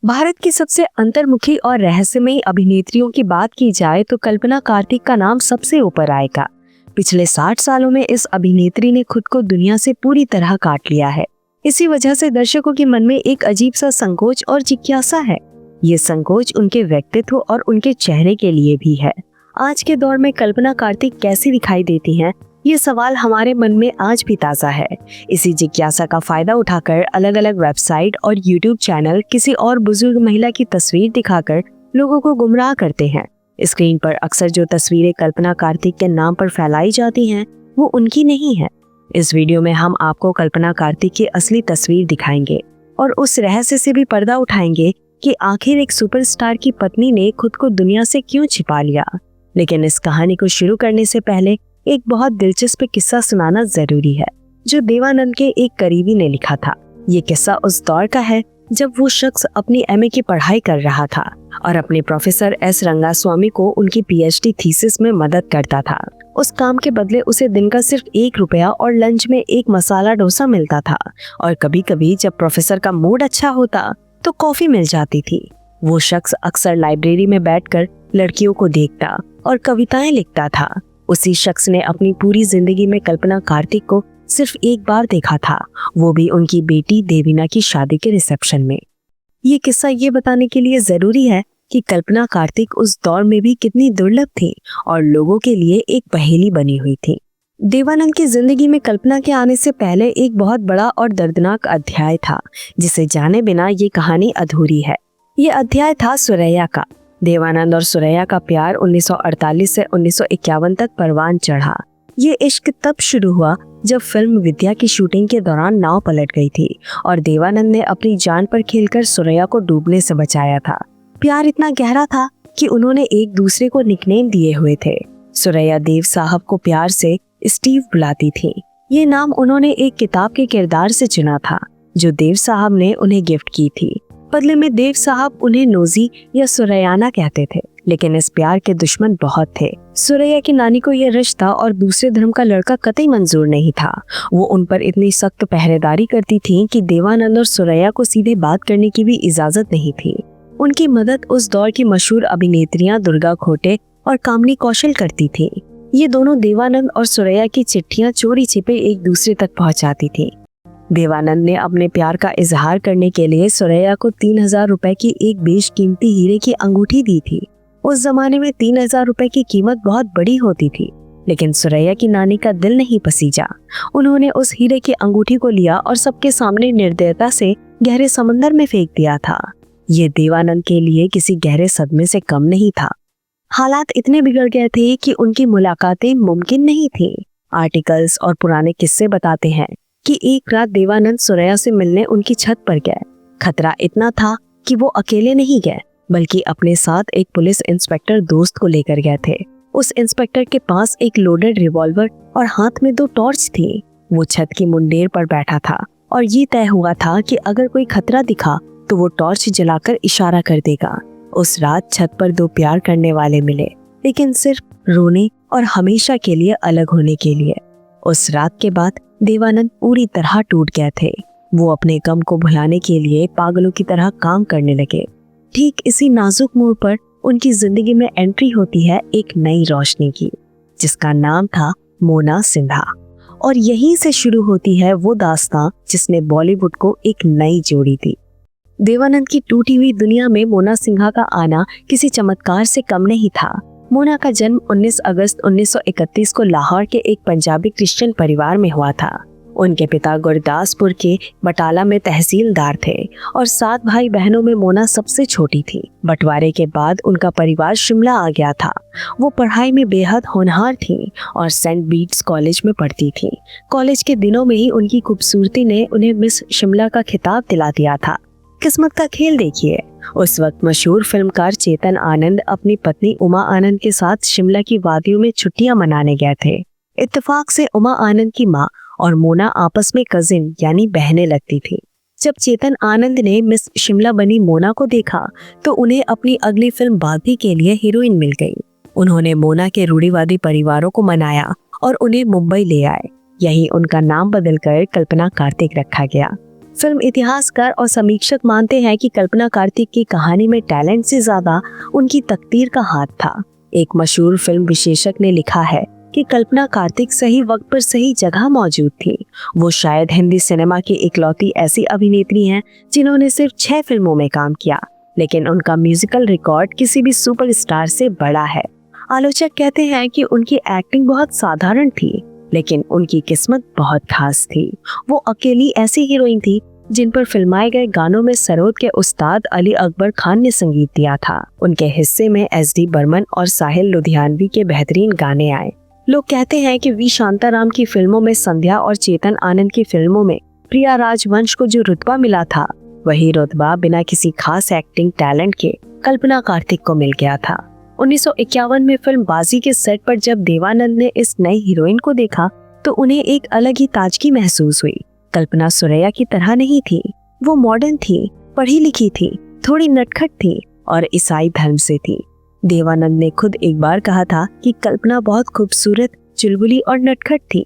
भारत की सबसे अंतर्मुखी और रहस्यमयी अभिनेत्रियों की बात की जाए तो कल्पना कार्तिक का नाम सबसे ऊपर आएगा। पिछले 60 सालों में इस अभिनेत्री ने खुद को दुनिया से पूरी तरह काट लिया है। इसी वजह से दर्शकों के मन में एक अजीब सा संकोच और जिज्ञासा है। ये संकोच उनके व्यक्तित्व और उनके चेहरे के लिए भी है। आज के दौर में कल्पना कार्तिक कैसी दिखाई देती हैं, ये सवाल हमारे मन में आज भी ताज़ा है। इसी जिज्ञासा का फायदा उठाकर अलग अलग वेबसाइट और यूट्यूब चैनल किसी और बुजुर्ग महिला की तस्वीर दिखाकर लोगों को गुमराह करते हैं। स्क्रीन पर अक्सर जो तस्वीरें कल्पना कार्तिक के नाम पर फैलाई जाती हैं, वो उनकी नहीं है। इस वीडियो में हम आपको कल्पना कार्तिक की असली तस्वीर दिखाएंगे और उस रहस्य से भी पर्दा उठाएंगे कि आखिर एक सुपरस्टार की पत्नी ने खुद को दुनिया से क्यों छिपा लिया। लेकिन इस कहानी को शुरू करने से पहले एक बहुत दिलचस्प किस्सा सुनाना जरूरी है, जो देवानंद के एक करीबी ने लिखा था। ये किस्सा उस दौर का है जब वो शख्स अपनी एमए की पढ़ाई कर रहा था और अपने प्रोफेसर एस रंगास्वामी को उनकी पीएचडी थीसिस में मदद करता था। उस काम के बदले उसे दिन का सिर्फ 1 रुपया और लंच में एक मसाला डोसा मिलता था, और कभी कभी जब प्रोफेसर का मूड अच्छा होता तो कॉफी मिल जाती थी। वो शख्स अक्सर लाइब्रेरी में बैठकर लड़कियों को देखता और कविताएं लिखता था। उसी शख्स ने अपनी पूरी जिंदगी में कल्पना कार्तिक को सिर्फ एक बार देखा था, वो भी उनकी बेटी देवीना की शादी के रिसेप्शन में। ये किस्सा ये बताने के लिए जरूरी है कि कल्पना कार्तिक उस दौर में भी कितनी दुर्लभ थी और लोगों के लिए एक पहेली बनी हुई थी। देवानंद की जिंदगी में कल्पना के आने से पहले एक बहुत बड़ा और दर्दनाक अध्याय था, जिसे जाने बिना ये कहानी अधूरी है। ये अध्याय था सुरैया का। देवानंद और सुरैया का प्यार 1948 से 1951 तक परवान चढ़ा। ये इश्क तब शुरू हुआ जब फिल्म विद्या की शूटिंग के दौरान नाव पलट गई थी और देवानंद ने अपनी जान पर खेलकर सुरैया को डूबने से बचाया था। प्यार इतना गहरा था कि उन्होंने एक दूसरे को निकनेम दिए हुए थे। सुरैया देव साहब को प्यार से स्टीव बुलाती थी। ये नाम उन्होंने एक किताब के किरदार से चुना था जो देव साहब ने उन्हें गिफ्ट की थी। बदले में देव साहब उन्हें नोजी या सुरैयाना कहते थे, लेकिन इस प्यार के दुश्मन बहुत थे। सुरैया की नानी को यह रिश्ता और दूसरे धर्म का लड़का कतई मंजूर नहीं था। वो उन पर इतनी सख्त पहरेदारी करती थी कि देवानंद और सुरैया को सीधे बात करने की भी इजाजत नहीं थी। उनकी मदद उस दौर की मशहूर अभिनेत्रियां दुर्गा खोटे और कामनी कौशल करती थी। ये दोनों देवानंद और सुरैया की चिट्ठियां चोरी छिपे एक दूसरे तक पहुंचाती थी। देवानंद ने अपने प्यार का इजहार करने के लिए सुरैया को 3000 रुपए की एक बेशकीमती हीरे की अंगूठी दी थी। उस जमाने में 3000 रुपए की कीमत बहुत बड़ी होती थी, लेकिन सुरैया की नानी का दिल नहीं पसीजा। उन्होंने उस हीरे की अंगूठी को लिया और सबके सामने निर्दयता से गहरे समंदर में फेंक दिया था। ये देवानंद के लिए किसी गहरे सदमे से कम नहीं था। हालात इतने बिगड़ गए थे कि उनकी मुलाकातें मुमकिन नहीं थी। आर्टिकल्स और पुराने किस्से बताते हैं कि एक रात देवानंद सुरैया से मिलने उनकी छत पर गए। खतरा इतना था कि वो अकेले नहीं गए, बल्कि अपने साथ एक पुलिस इंस्पेक्टर दोस्त को लेकर गए थे। उस इंस्पेक्टर के पास एक लोडेड रिवॉल्वर और हाथ में 2 टॉर्च थी। वो छत की मुंडेर पर बैठा था और ये तय हुआ था कि अगर कोई खतरा दिखा तो वो टॉर्च जलाकर इशारा कर देगा। उस रात छत पर 2 प्यार करने वाले मिले, लेकिन सिर्फ रोने और हमेशा के लिए अलग होने के लिए। उस रात के बाद देवानंद पूरी तरह टूट गए थे। वो अपने गम को भुलाने के लिए पागलों की तरह काम करने लगे। ठीक इसी नाजुक मोड़ पर उनकी जिंदगी में एंट्री होती है एक नई रोशनी की, जिसका नाम था मोना सिन्हा। और यहीं से शुरू होती है वो दास्तां जिसने बॉलीवुड को एक नई जोड़ी दी। देवानंद की टूटी हुई दुनिया में मोना सिन्हा का आना किसी चमत्कार से कम नहीं था। मोना का जन्म 19 अगस्त 1931 को लाहौर के एक पंजाबी क्रिश्चियन परिवार में हुआ था। उनके पिता गुरदासपुर के बटाला में तहसीलदार थे और 7 भाई बहनों में मोना सबसे छोटी थी। बंटवारे के बाद उनका परिवार शिमला आ गया था। वो पढ़ाई में बेहद होनहार थी और सेंट बीट्स कॉलेज में पढ़ती थी। कॉलेज के दिनों में ही उनकी खूबसूरती ने उन्हें मिस शिमला का खिताब दिला दिया था। किस्मत का खेल देखिए, उस वक्त मशहूर फिल्मकार चेतन आनंद अपनी पत्नी उमा आनंद के साथ शिमला की वादियों में छुट्टियां मनाने गए थे। इत्तेफाक से उमा आनंद की माँ और मोना आपस में कजिन यानी बहनें लगती थी। जब चेतन आनंद ने मिस शिमला बनी मोना को देखा तो उन्हें अपनी अगली फिल्म बागी के लिए हीरोइन मिल गई। उन्होंने मोना के रूढ़िवादी परिवारों को मनाया और उन्हें मुंबई ले आए। यही उनका नाम बदलकर कल्पना कार्तिक रखा गया। फिल्म इतिहासकार और समीक्षक मानते हैं कि कल्पना कार्तिक की कहानी में टैलेंट से ज्यादा उनकी तकदीर का हाथ था। एक मशहूर फिल्म विशेषज्ञ ने लिखा है कि कल्पना कार्तिक सही वक्त पर सही जगह मौजूद थी। वो शायद हिंदी सिनेमा की इकलौती ऐसी अभिनेत्री हैं जिन्होंने सिर्फ 6 फिल्मों में काम किया, लेकिन उनका म्यूजिकल रिकॉर्ड किसी भी सुपरस्टार से बड़ा है। आलोचक कहते हैं कि उनकी एक्टिंग बहुत साधारण थी, लेकिन उनकी किस्मत बहुत खास थी। वो अकेली ऐसी हीरोइन थी जिन पर फिल्माए गए गानों में सरोद के उस्ताद अली अकबर खान ने संगीत दिया था। उनके हिस्से में SD बर्मन और साहिल लुधियानवी के बेहतरीन गाने आए। लोग कहते हैं कि वी शांताराम की फिल्मों में संध्या और चेतन आनंद की फिल्मों में प्रिया राजवंश को जो रुतबा मिला था, वही रुतबा बिना किसी खास एक्टिंग टैलेंट के कल्पना कार्तिक को मिल गया था। 1951 में फिल्म बाजी के सेट पर जब देवानंद ने इस नई हीरोइन को देखा तो उन्हें एक अलग ही ताजगी महसूस हुई। कल्पना सुरैया की तरह नहीं थी। वो मॉडर्न थी, पढ़ी लिखी थी, थोड़ी नटखट थी और ईसाई धर्म से थी। देवानंद ने खुद एक बार कहा था कि कल्पना बहुत खूबसूरत, चुलबुली और नटखट थी।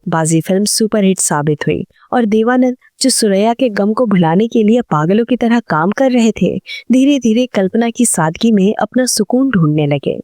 बाजी फिल्म सुपरहिट साबित हुई और देवानंद, जो सुरैया के गम को भुलाने के लिए पागलों की तरह काम कर रहे थे, धीरे धीरे कल्पना की सादगी में अपना सुकून ढूंढने लगे।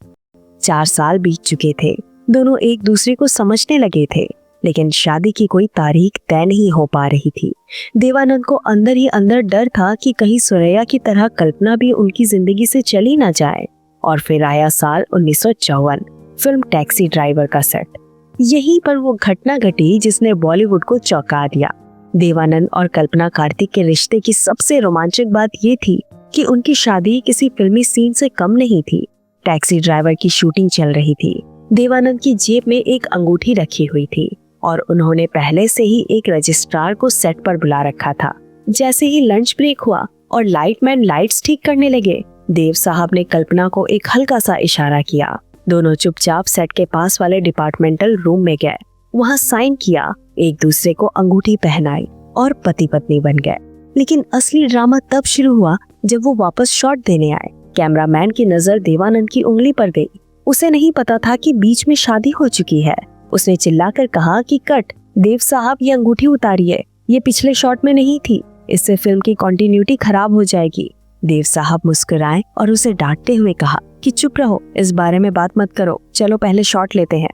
4 साल बीत चुके थे। दोनों एक दूसरे को समझने लगे थे, लेकिन शादी की कोई तारीख तय नहीं हो पा रही थी। देवानंद को अंदर ही अंदर डर था कि कहीं सुरैया की तरह कल्पना भी उनकी जिंदगी से चली ना जाए। और फिर आया साल 1954, फिल्म टैक्सी ड्राइवर का सेट। यहीं पर वो घटना घटी जिसने बॉलीवुड को चौंका दिया। देवानंद और कल्पना कार्तिक के रिश्ते की सबसे रोमांचक बात ये थी कि उनकी शादी किसी फिल्मी सीन से कम नहीं थी। टैक्सी ड्राइवर की शूटिंग चल रही थी। देवानंद की जेब में एक अंगूठी रखी हुई थी और उन्होंने पहले से ही एक रजिस्ट्रार को सेट पर बुला रखा था। जैसे ही लंच ब्रेक हुआ और लाइटमैन लाइट्स ठीक करने लगे, देव साहब ने कल्पना को एक हल्का सा इशारा किया। दोनों चुपचाप सेट के पास वाले डिपार्टमेंटल रूम में गए, वहाँ साइन किया, एक दूसरे को अंगूठी पहनाई और पति पत्नी बन गए। लेकिन असली ड्रामा तब शुरू हुआ जब वो वापस शॉट देने आए। कैमरामैन की नजर देवानंद की उंगली पर गई। उसे नहीं पता था कि बीच में शादी हो चुकी है। उसने चिल्लाकर कहा कि कट, देव साहब ये अंगूठी उतारिए, ये पिछले शॉट में नहीं थी, इससे फिल्म की कंटिन्यूटी खराब हो जाएगी। देव साहब मुस्कुराए और उसे डांटते हुए कहा कि चुप रहो, इस बारे में बात मत करो, चलो पहले शॉट लेते हैं।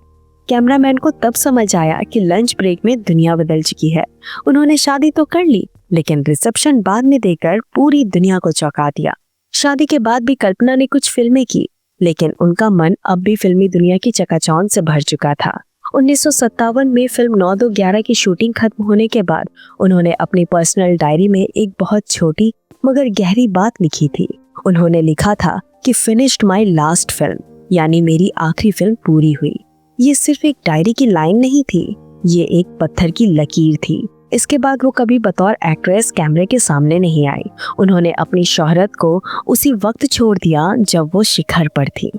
कैमरामैन को तब समझ आया कि लंच ब्रेक में दुनिया बदल चुकी है। उन्होंने शादी तो कर ली, लेकिन रिसेप्शन बाद में देकर पूरी दुनिया को चौंका दिया। शादी के बाद भी कल्पना ने कुछ फिल्में की, लेकिन उनका मन अब भी फिल्मी दुनिया की चकाचौंध से भर चुका था। 1957 में फिल्म 9-2-11 की शूटिंग खत्म होने के बाद उन्होंने अपनी पर्सनल डायरी में एक बहुत छोटी मगर गहरी बात लिखी थी। उन्होंने लिखा था कि फिनिश्ड माई लास्ट फिल्म, यानी मेरी आखिरी फिल्म पूरी हुई। ये सिर्फ एक डायरी की लाइन नहीं थी, ये एक पत्थर की लकीर थी। इसके बाद वो कभी बतौर एक्ट्रेस कैमरे के सामने नहीं आई। उन्होंने अपनी शोहरत को उसी वक्त छोड़ दिया जब वो शिखर पर थी।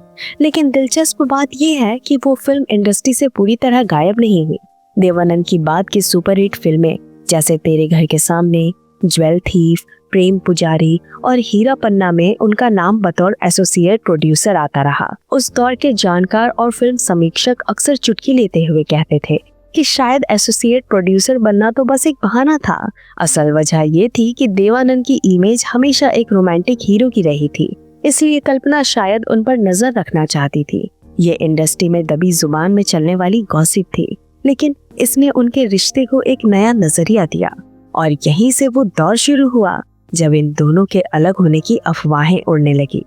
लेकिन दिलचस्प बात यह है कि वो फिल्म इंडस्ट्री से पूरी तरह गायब नहीं हुई। देवानंद की बाद की सुपरहिट फिल्में जैसे तेरे घर के सामने, ज्वेल थीफ, प्रेम पुजारी और हीरा पन्ना में उनका नाम बतौर एसोसिएट प्रोड्यूसर आता रहा। उस दौर के जानकार और फिल्म समीक्षक अक्सर चुटकी लेते हुए कहते थे कि शायद एसोसिएट प्रोड्यूसर बनना तो बस एक बहाना था। असल वजह ये थी कि देवानंद की इमेज हमेशा एक रोमांटिक हीरो की रही थी, इसलिए कल्पना शायद उन पर नजर रखना चाहती थी। ये इंडस्ट्री में दबी जुबान में चलने वाली गॉसिप थी, लेकिन इसने उनके रिश्ते को एक नया नजरिया दिया और यहीं से वो दौर शुरू हुआ जब इन दोनों के अलग होने की अफवाहें उड़ने लगी।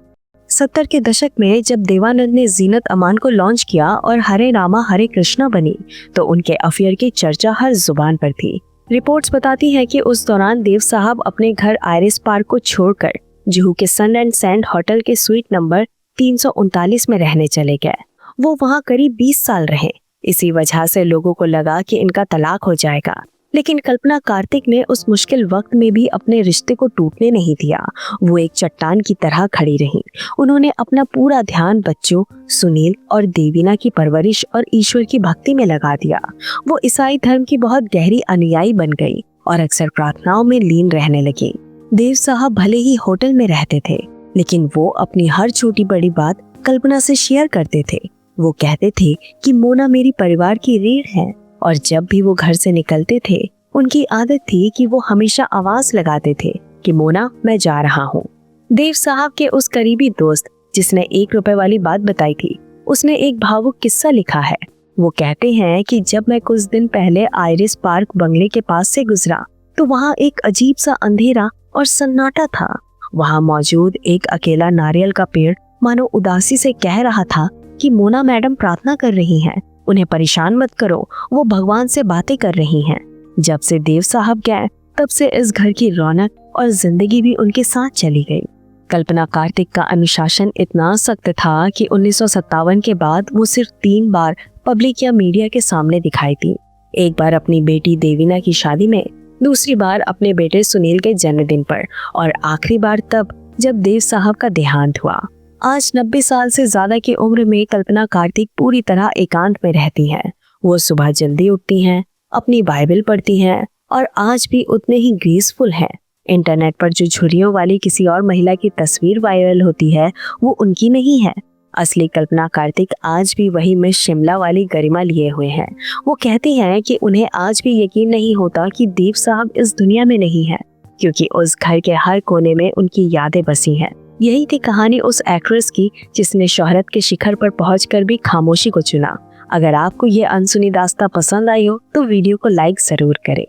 70 के दशक में जब देवानंद ने जीनत अमान को लॉन्च किया और हरे रामा हरे कृष्णा बनी, तो उनके अफेयर की चर्चा हर जुबान पर थी। रिपोर्ट्स बताती हैं कि उस दौरान देव साहब अपने घर आयरिस पार्क को छोड़कर जुहू के सन एंड सैंड होटल के स्वीट नंबर 339 में रहने चले गए। वो वहाँ करीब 20 साल रहे। इसी वजह से लोगों को लगा कि इनका तलाक हो जाएगा, लेकिन कल्पना कार्तिक ने उस मुश्किल वक्त में भी अपने रिश्ते को टूटने नहीं दिया। वो एक चट्टान की तरह खड़ी रहीं। उन्होंने अपना पूरा ध्यान बच्चों, सुनील और देवीना की परवरिश और ईश्वर की भक्ति में लगा दिया। वो ईसाई धर्म की बहुत गहरी अनुयायी बन गई और अक्सर प्रार्थनाओं में लीन रहने लगी। देव साहब भले ही होटल में रहते थे, लेकिन वो अपनी हर छोटी बड़ी बात कल्पना से शेयर करते थे। वो कहते थे कि मोना मेरी परिवार की रीढ़ है, और जब भी वो घर से निकलते थे उनकी आदत थी कि वो हमेशा आवाज लगाते थे कि मोना मैं जा रहा हूँ। देव साहब के उस करीबी दोस्त जिसने 1 रुपए वाली बात बताई थी, उसने एक भावुक किस्सा लिखा है। वो कहते हैं कि जब मैं कुछ दिन पहले आइरिस पार्क बंगले के पास से गुजरा तो वहाँ एक अजीब सा अंधेरा और सन्नाटा था। वहाँ मौजूद एक अकेला नारियल का पेड़ मानो उदासी से कह रहा था कि मोना मैडम प्रार्थना कर रही हैं, उन्हें परेशान मत करो, वो भगवान से बातें कर रही हैं। जब से देव साहब गए तब से इस घर की रौनक और जिंदगी भी उनके साथ चली गई। कल्पना कार्तिक का अनुशासन इतना सख्त था कि 1957 के बाद वो सिर्फ 3 बार पब्लिक या मीडिया के सामने दिखाई थी। एक बार अपनी बेटी देवीना की शादी में, दूसरी बार अपने बेटे सुनील के जन्मदिन पर और आखिरी बार तब जब देव साहब का देहांत हुआ। आज 90 साल से ज्यादा की उम्र में कल्पना कार्तिक पूरी तरह एकांत में रहती हैं। वो सुबह जल्दी उठती हैं, अपनी बाइबल पढ़ती हैं और आज भी उतने ही ग्रेसफुल हैं। इंटरनेट पर जो झुर्रियों वाली किसी और महिला की तस्वीर वायरल होती है वो उनकी नहीं है। असली कल्पना कार्तिक आज भी वही मिस शिमला वाली गरिमा लिए हुए हैं। वो कहती हैं कि उन्हें आज भी यकीन नहीं होता कि देव साहब इस दुनिया में नहीं है, क्योंकि उस घर के हर कोने में उनकी यादें बसी हैं। यही थी कहानी उस एक्ट्रेस की जिसने शोहरत के शिखर पर पहुंचकर भी खामोशी को चुना। अगर आपको ये अनसुनी दास्तां पसंद आई हो तो वीडियो को लाइक जरूर करें।